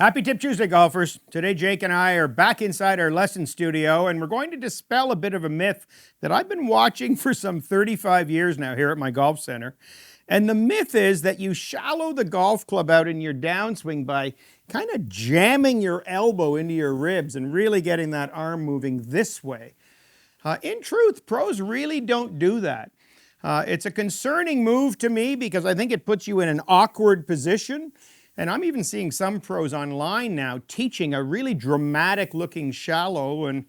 Happy Tip Tuesday, golfers. Today, Jake and I are back inside our lesson studio, and we're going to dispel a bit of a myth that I've been watching for some 35 years now here at my golf center. And the myth is that you shallow the golf club out in your downswing by kind of jamming your elbow into your ribs and really getting that arm moving this way. In truth, pros really don't do that. It's a concerning move to me because I think it puts you in an awkward position. And I'm even seeing some pros online now teaching a really dramatic looking shallow. And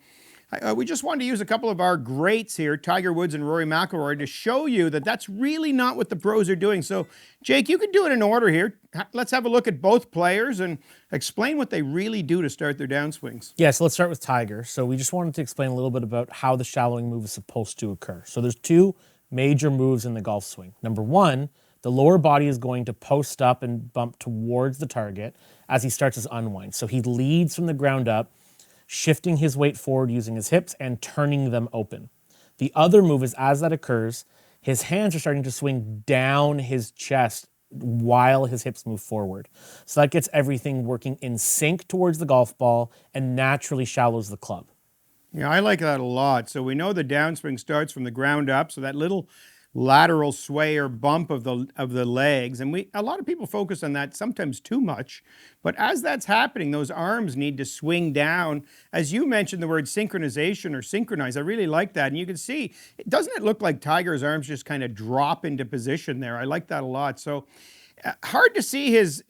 we just wanted to use a couple of our greats here, Tiger Woods and Rory McIlroy, to show you that that's really not what the pros are doing. So Jake, you can do it in order here. Let's have a look at both players and explain what they really do to start their downswings. Yeah, so let's start with Tiger. So we just wanted to explain a little bit about how the shallowing move is supposed to occur. So there's two major moves in the golf swing. Number one, the lower body is going to post up and bump towards the target as he starts his unwind. So he leads from the ground up, shifting his weight forward using his hips and turning them open. The other move is, as that occurs, his hands are starting to swing down his chest while his hips move forward. So that gets everything working in sync towards the golf ball and naturally shallows the club. Yeah, I like that a lot. So we know the downswing starts from the ground up, so that little lateral sway or bump of the legs, and a lot of people focus on that sometimes too much, but as that's happening, those arms need to swing down. As you mentioned the word synchronization or synchronize, I really like that, and you can see, doesn't it look like Tiger's arms just kind of drop into position there? I like that a lot. So hard to see his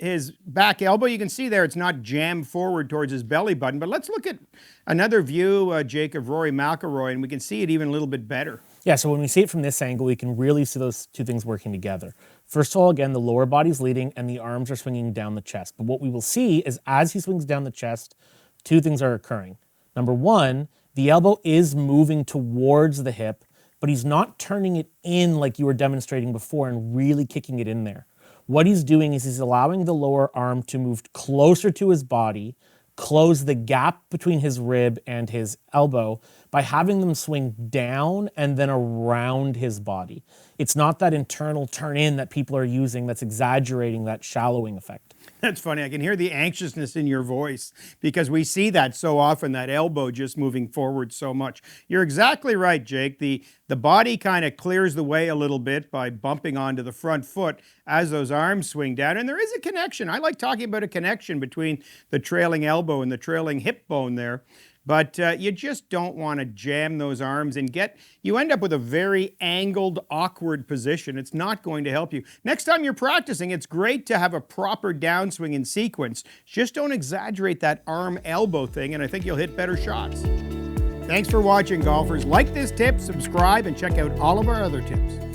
back elbow. You can see there it's not jammed forward towards his belly button, but let's look at another view, Jake, of Rory McIlroy, and we can see it even a little bit better. Yeah, so when we see it from this angle, we can really see those two things working together. First of all, again, the lower body's leading and the arms are swinging down the chest. But what we will see is as he swings down the chest, two things are occurring. Number one, the elbow is moving towards the hip, but he's not turning it in like you were demonstrating before and really kicking it in there. What he's doing is he's allowing the lower arm to move closer to his body, close the gap between his rib and his elbow by having them swing down and then around his body. It's not that internal turn in that people are using that's exaggerating that shallowing effect. That's funny. I can hear the anxiousness in your voice because we see that so often, that elbow just moving forward so much. You're exactly right, Jake. The body kind of clears the way a little bit by bumping onto the front foot as those arms swing down. And there is a connection. I like talking about a connection between the trailing elbow and the trailing hip bone there. But you just don't want to jam those arms and you end up with a very angled, awkward position. It's not going to help you. Next time you're practicing, it's great to have a proper downswing in sequence. Just don't exaggerate that arm-elbow thing, and I think you'll hit better shots. Thanks for watching, golfers. Like this tip, subscribe, and check out all of our other tips.